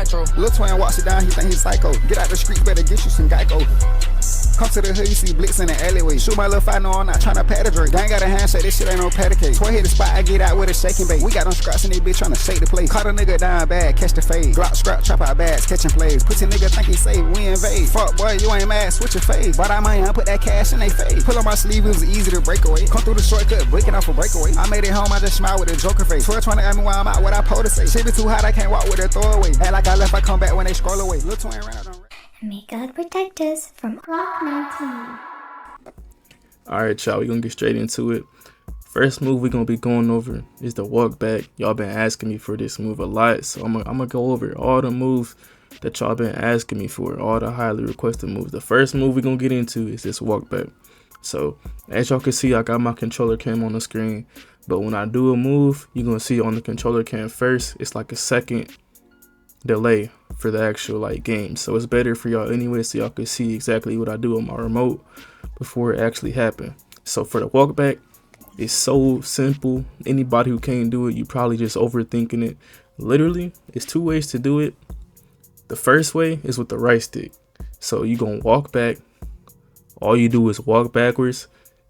nitro. Lil Twin walks it down, he think he's psycho. Get out the streets, better get you some Geico. Come to the hood, you see Blitz in the alleyway. Shoot my little fight, no, I'm not tryna pat a drink. Gang got a handshake, this shit ain't no patty cake. Toy hit the spot, I get out with a shaking bait. We got them scraps in this bitch tryna shake the place. Caught a nigga down bad, catch the fade. Glock scrap, trap out bags, catching plays. Pussy nigga think he safe, we invade. Fuck boy, you ain't mad, switch your face. Bought our money, I put that cash in they face. Pull on my sleeve, it was easy to break away. Come through the shortcut, breaking off a breakaway. I made it home, I just smile with a joker face. 12 tryna ask me why I'm out, what I po to say. Shit be too hot, I can't walk with a throwaway. Act like I left, I come back when they scroll away. Lil Twin ran out on. May God protect us from Clock 19. Alright, y'all, we gonna get straight into it. First move we gonna be going over is the walkback. Y'all been asking me for this move a lot, so I'm gonna go over all the moves that y'all been asking me for, all the highly requested moves. The first move we gonna get into is this walkback. So as y'all can see, I got my controller cam on the screen, but when I do a move, you're gonna see it on the controller cam first. It's like a second delay for the actual like game, so it's better for y'all anyway, so y'all can see exactly what I do on my remote before it actually happened. So for the walkback, it's so simple. Anybody who can't do it, you probably just overthinking it. Literally, it's two ways to do it. The first way is with the right stick. So you gonna walk back, all you do is walk backwards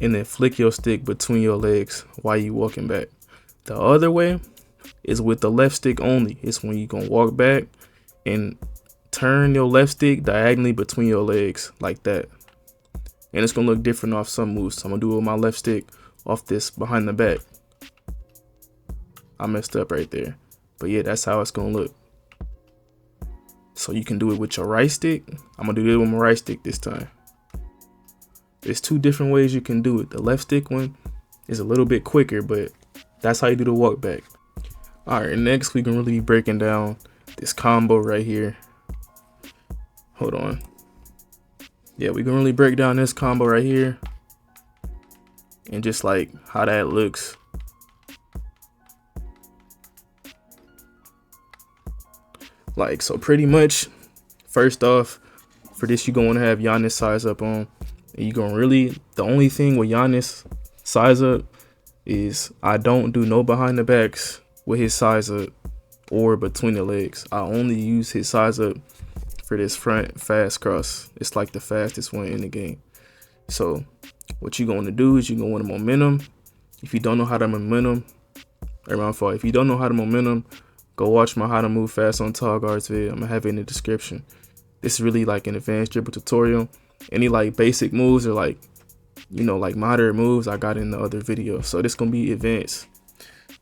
and then flick your stick between your legs while you walking back. The other way is with the left stick only. It's when you gonna walk back and turn your left stick diagonally between your legs like that. And it's gonna look different off some moves. So I'm gonna do it with my left stick off this behind the back. I messed up right there, but yeah, that's how it's gonna look. So you can do it with your right stick. I'm gonna do it with my right stick this time. There's two different ways you can do it. The left stick one is a little bit quicker, but that's how you do the walk back. All right, next we can really be breaking down this combo right here. Hold on. Yeah, we can really break down this combo right here and just like how that looks. Like, so pretty much, first off, for this you're going to have Giannis size up on. And you're going to really, the only thing with Giannis size up is I don't do no behind the backs with his size up or between the legs. I only use his size up for this front fast cross. It's like the fastest one in the game. So what you're going to do is you're going to want a momentum. If you don't know how to momentum, if you don't know how to momentum, go watch my how to move fast on tall guards video. I'm gonna have it in the description. This is really like an advanced dribble tutorial. Any like basic moves or like, you know, like moderate moves I got in the other video. So this gonna be advanced.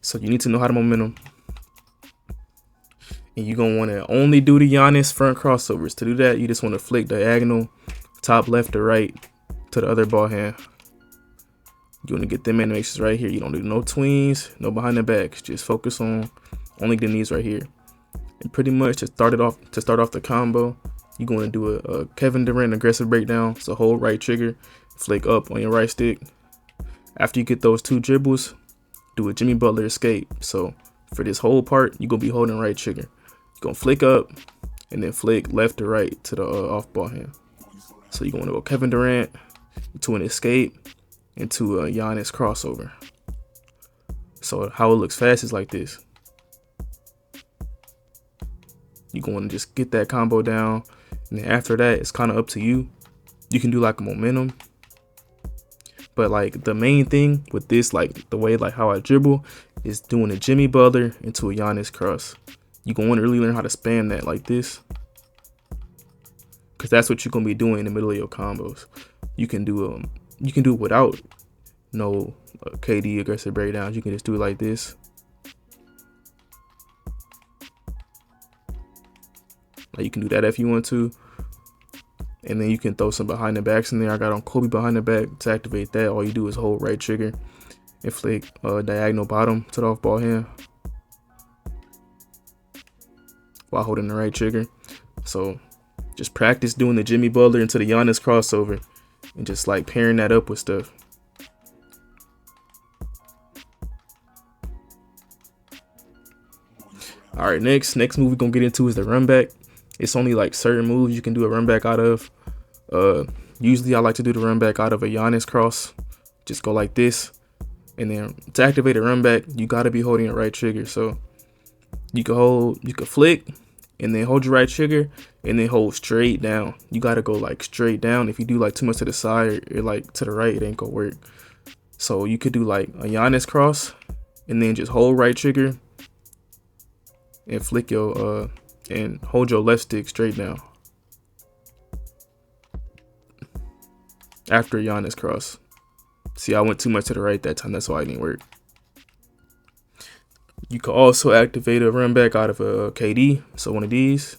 So you need to know how to momentum. And you're gonna want to only do the Giannis front crossovers. To do that, you just want to flick diagonal, top left or right to the other ball hand. You want to get them animations right here. You don't do no tweens, no behind the back. Just focus on only the knees right here. And pretty much to start off the combo, you're going to do a Kevin Durant aggressive breakdown. So hold right trigger, flick up on your right stick. After you get those two dribbles, do a Jimmy Butler escape. So for this whole part, you're going to be holding right trigger. You're going to flick up and then flick left to right to the off ball hand. So you're going to go Kevin Durant to an escape into a Giannis crossover. So how it looks fast is like this. You're going to just get that combo down, and then after that, it's kind of up to you. You can do like a momentum, but like the main thing with this, like the way like how I dribble, is doing a Jimmy Butler into a Giannis cross. You're going to really learn how to spam that like this, because that's what you're going to be doing in the middle of your combos. You can do it without no KD aggressive breakdowns. You can just do it like this. Like you can do that if you want to. And then you can throw some behind the backs in there. I got on Kobe behind the back. To activate that, all you do is hold right trigger and flick diagonal bottom to the off ball hand while holding the right trigger. So just practice doing the Jimmy Butler into the Giannis crossover and just like pairing that up with stuff. All right, next move we're gonna get into is the run back. It's only like certain moves you can do a run back out of. Usually I like to do the run back out of a Giannis cross. Just go like this. And then to activate a run back, you gotta be holding a right trigger. So you can flick and then hold your right trigger and then hold straight down. You gotta go like straight down. If you do like too much to the side or like to the right, it ain't gonna work. So you could do like a Giannis cross and then just hold right trigger and flick your and hold your left stick straight down after Giannis cross. See, I went too much to the right that time, that's why it didn't work. You can also activate a run back out of a KD, so one of these.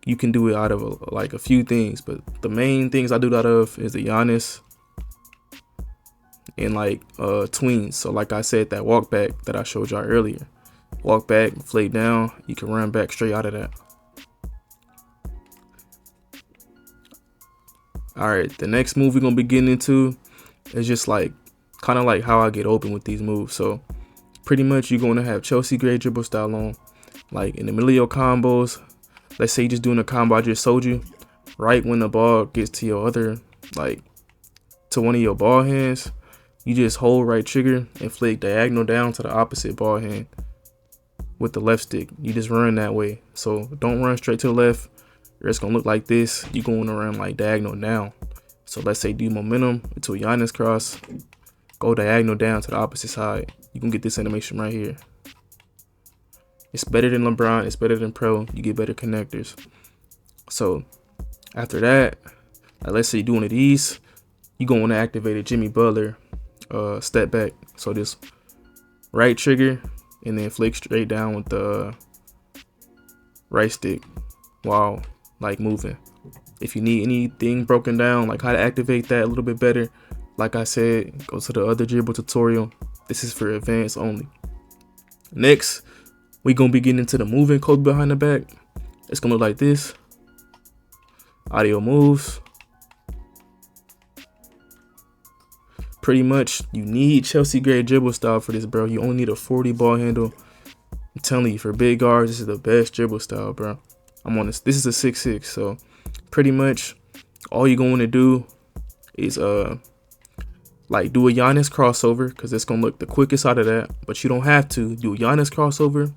You can do it out of like a few things, but the main things I do it out of is the Giannis and like tweens. So like I said, that walk back that I showed y'all earlier. Walk back, flake down, you can run back straight out of that. Alright, the next move we're gonna be getting into is just like kind of like how I get open with these moves. So pretty much you're gonna have Chelsea Gray dribble style on, like in the middle of your combos. Let's say you're just doing a combo I just showed you. Right when the ball gets to your other, like to one of your ball hands, you just hold right trigger and flick diagonal down to the opposite ball hand with the left stick. You just run that way. So don't run straight to the left, or it's gonna look like this. You're going to run like diagonal down. So let's say do momentum into a Giannis cross, go diagonal down to the opposite side. You can get this animation right here. It's better than LeBron, it's better than Pro. You get better connectors. So after that, let's say you do one of these, you're going to activate a Jimmy Butler step back. So this right trigger and then flick straight down with the right stick while like moving. If you need anything broken down, like how to activate that a little bit better, like I said, go to the other dribble tutorial. This is for advanced only. Next, we gonna be getting into the moving code behind the back. It's gonna look like this. Audio moves. Pretty much, you need Chelsea Gray dribble style for this, bro. You only need a 40 ball handle. I'm telling you, for big guards, this is the best dribble style, bro. I'm on this. This is a 6'6", so pretty much all you're going to do is like do a Giannis crossover, because it's gonna look the quickest out of that. But you don't have to do a Giannis crossover,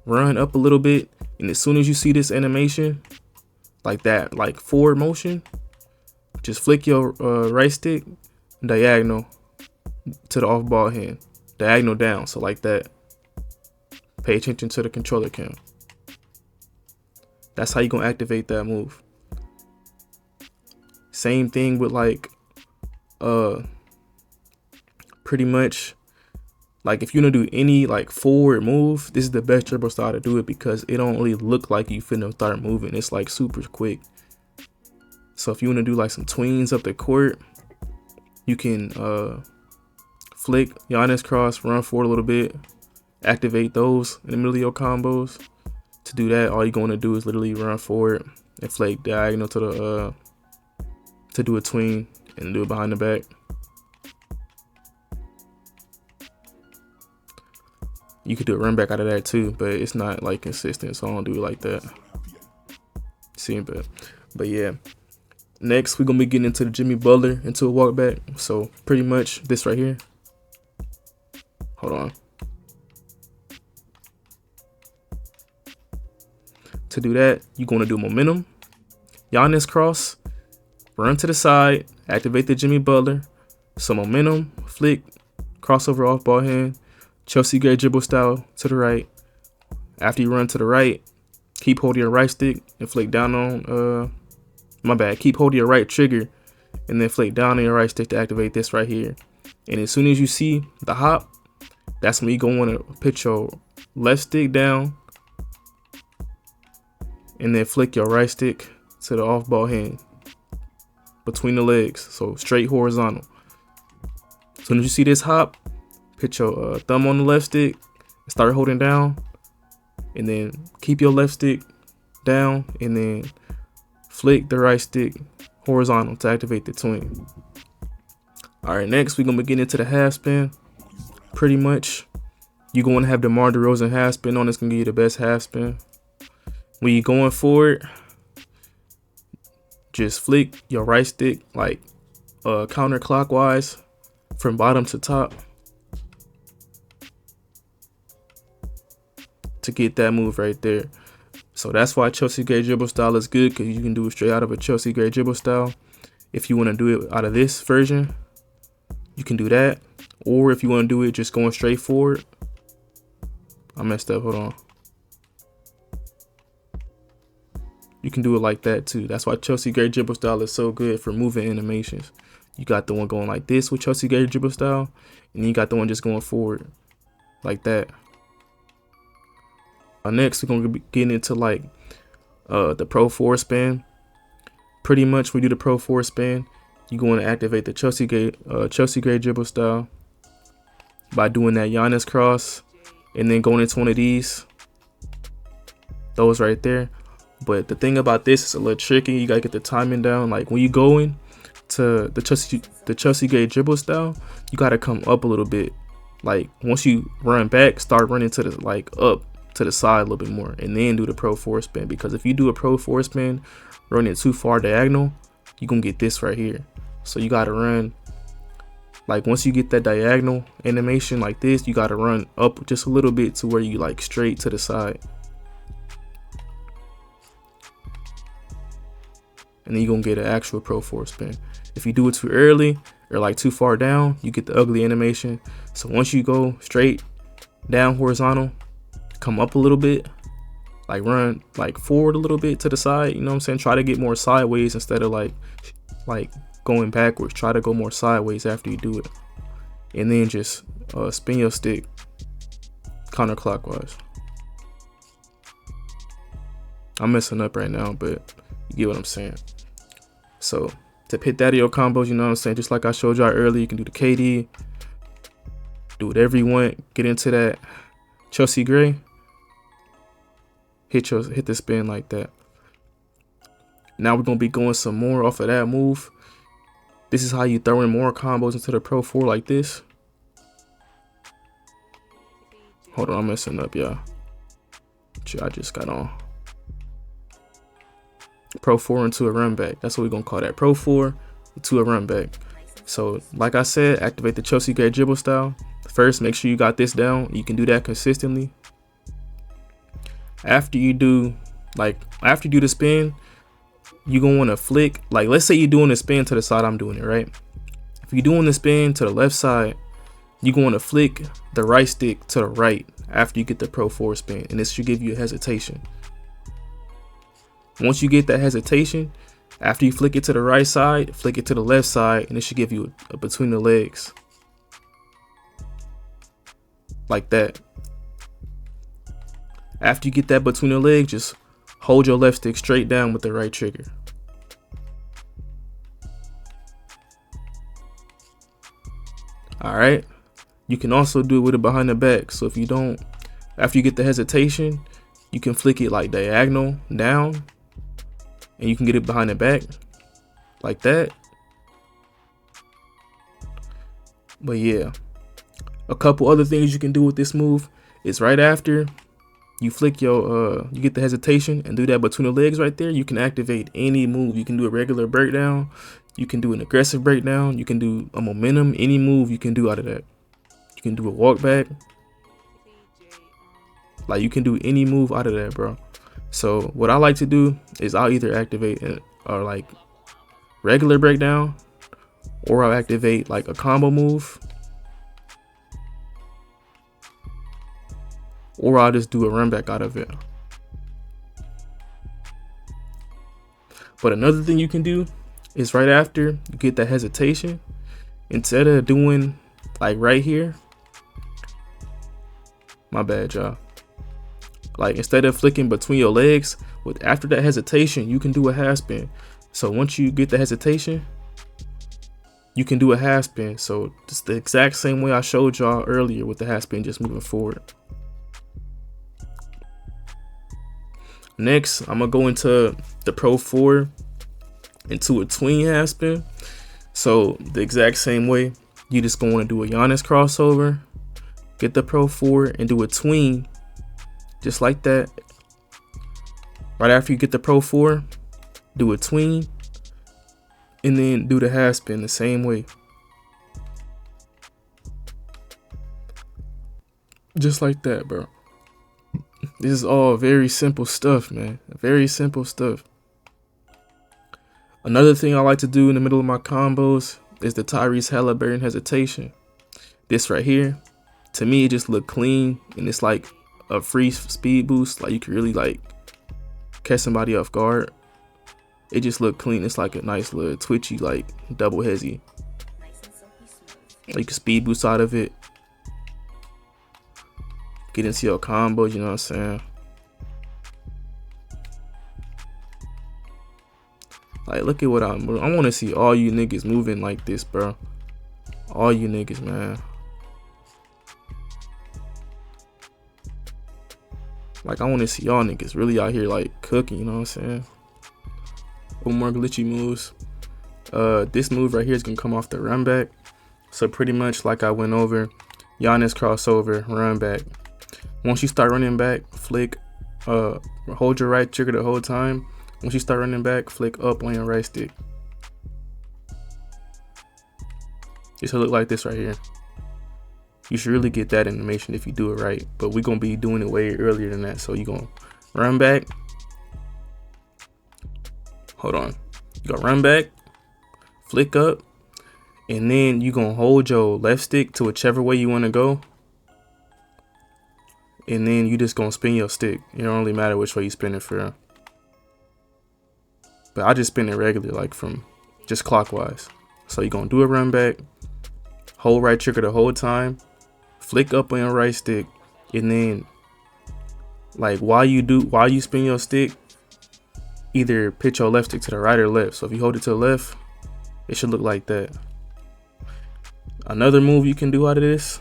run up a little bit, and as soon as you see this animation like that, like forward motion, just flick your right stick diagonal to the off ball hand, diagonal down. So like that. Pay attention to the controller cam. That's how you gonna activate that move. Same thing with like pretty much like if you want to do any like forward move, this is the best dribble style to do it, because it don't really look like you finna start moving. It's like super quick. So if you want to do like some tweens up the court, you can flick Giannis cross, run forward a little bit, activate those in the middle of your combos. To do that, all you're going to do is literally run forward and flick diagonal to the to do a tween and do it behind the back. You could do a run back out of that too, but it's not like consistent, so I don't do it like that. See, but yeah. Next, we're gonna be getting into the Jimmy Butler into a walk back. So pretty much this right here. Hold on. To do that, you're gonna do momentum, Giannis cross, run to the side, activate the Jimmy Butler. So momentum, flick, crossover off ball hand, Chelsea Gray dribble style to the right. After you run to the right, keep holding your right stick and flick down on keep holding your right trigger and then flick down on your right stick to activate this right here. And as soon as you see the hop, that's when you're gonna want to put your left stick down and then flick your right stick to the off ball hand between the legs, so straight horizontal. As soon as you see this hop, put your thumb on the left stick and start holding down, and then keep your left stick down and then flick the right stick horizontal to activate the tween. Alright, next we're gonna be getting into the half spin. Pretty much you're going to have DeMar DeRozan half spin on. It's gonna give you the best half spin. When you're going forward, just flick your right stick like counterclockwise from bottom to top to get that move right there. So that's why Chelsea Gray dribble style is good, because you can do it straight out of a Chelsea Gray dribble style. If you want to do it out of this version, you can do that. Or if you want to do it just going straight forward. I messed up, hold on. You can do it like that too. That's why Chelsea Gray dribble style is so good for moving animations. You got the one going like this with Chelsea Gray dribble style, and then you got the one just going forward like that. Next, we're gonna be getting into like the Pro 4 spin. Pretty much, when we do the Pro 4 spin, you're going to activate the Chelsea Gray dribble style by doing that Giannis cross, and then going into one of these, those right there. But the thing about this is a little tricky. You gotta get the timing down. Like when you go in to the Chelsea Gray dribble style, you gotta come up a little bit. Like once you run back, start running to the up to the side a little bit more, and then do the Pro 4 spin. Because if you do a Pro 4 spin running too far diagonal, you're gonna get this right here. So you gotta run, like once you get that diagonal animation like this, you gotta run up just a little bit to where you like straight to the side. And then you're gonna get an actual Pro 4 spin. If you do it too early or like too far down, you get the ugly animation. So once you go straight down horizontal, come up a little bit, like run like forward a little bit to the side, you know what I'm saying? Try to get more sideways instead of like going backwards. Try to go more sideways after you do it. And then just spin your stick counterclockwise. I'm messing up right now, but you get what I'm saying. So to hit that your combos, you know what I'm saying? Just like I showed y'all earlier, you can do the KD, do whatever you want, get into that Chelsea Gray, hit the spin like that. Now we're gonna be going some more off of that move. This is how you throw in more combos into the Pro 4 like this. Hold on, I'm messing up, y'all. I just got on. Pro 4 into a runback. That's what we're gonna call that. Pro 4 into a runback. So like I said, activate the Chelsea Gray dribble style. First, make sure you got this down. You can do that consistently. After you do the spin, you're gonna want to flick. Like let's say you're doing the spin to the side I'm doing it, right? If you're doing the spin to the left side, you're going to flick the right stick to the right after you get the Pro 4 spin, and this should give you a hesitation. Once you get that hesitation, after you flick it to the right side, flick it to the left side, and it should give you a between the legs. Like that. After you get that between the legs, just hold your left stick straight down with the right trigger. Alright. You can also do it with it behind the back. So if you don't, after you get the hesitation, you can flick it like diagonal down, and you can get it behind the back like that. But yeah, a couple other things you can do with this move is right after you flick your you get the hesitation and do that between the legs right there, you can activate any move. You can do a regular breakdown, you can do an aggressive breakdown, you can do a momentum, any move you can do out of that. You can do a walkback, like you can do any move out of that, bro. So what I like to do is I'll either activate or like regular breakdown, or I'll activate like a combo move, or I'll just do a run back out of it. But another thing you can do is right after you get that hesitation, instead of doing like right here, my bad y'all, like instead of flicking between your legs, with after that hesitation, you can do a half spin. So once you get the hesitation, you can do a half spin. So it's the exact same way I showed y'all earlier with the half spin, just moving forward. Next, I'm gonna go into the Pro 4 into a tween half spin. So the exact same way, you just gonna do a Giannis crossover, get the Pro 4 and do a tween just like that. Right after you get the Pro 4, do a tween, and then do the half spin the same way. Just like that, bro. This is all very simple stuff, man. Very simple stuff. Another thing I like to do in the middle of my combos is the Tyrese Halliburton hesitation. This right here, to me, it just look clean, and it's like a free speed boost. Like you can really like catch somebody off guard. It just look clean. It's like a nice little twitchy, like double hezzy. Like you can speed boost out of it. Get into your combos, you know what I'm saying? Like, look at what I want to see all you niggas moving like this, bro. All you niggas, man. Like, I want to see y'all niggas really out here, like, cooking, you know what I'm saying? One more glitchy moves. This move right here is going to come off the run back. So, pretty much like I went over, Giannis crossover, run back. Once you start running back, flick, hold your right trigger the whole time. Once you start running back, flick up on your right stick. It should look like this right here. You should really get that animation if you do it right. But we're going to be doing it way earlier than that. So you're going to run back. Hold on. You're going to run back, flick up, and then you're going to hold your left stick to whichever way you want to go. And then you just going to spin your stick. It don't really matter which way you spin it for. But I just spin it regular, like from just clockwise. So you're going to do a run back, hold right trigger the whole time, flick up on your right stick, and then like while you spin your stick, either pitch your left stick to the right or left. So if you hold it to the left, it should look like that. Another move you can do out of this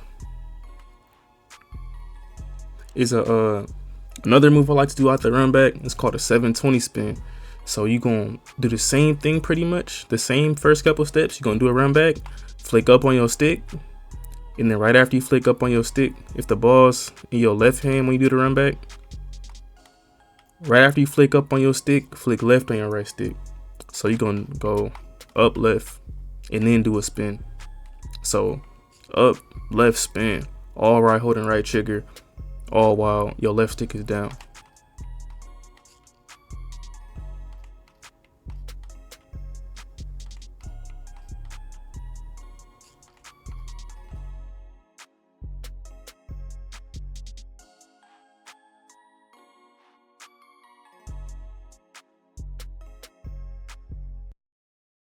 is another move I like to do out the run back. It's called a 720 spin. So you're going to do the same thing pretty much. The same first couple steps. You're going to do a run back, flick up on your stick. And then right after you flick up on your stick, if the ball's in your left hand when you do the run back, right after you flick up on your stick, flick left on your right stick. So you're going to go up, left, and then do a spin. So up, left, spin. All right, holding right trigger. All while your left stick is down.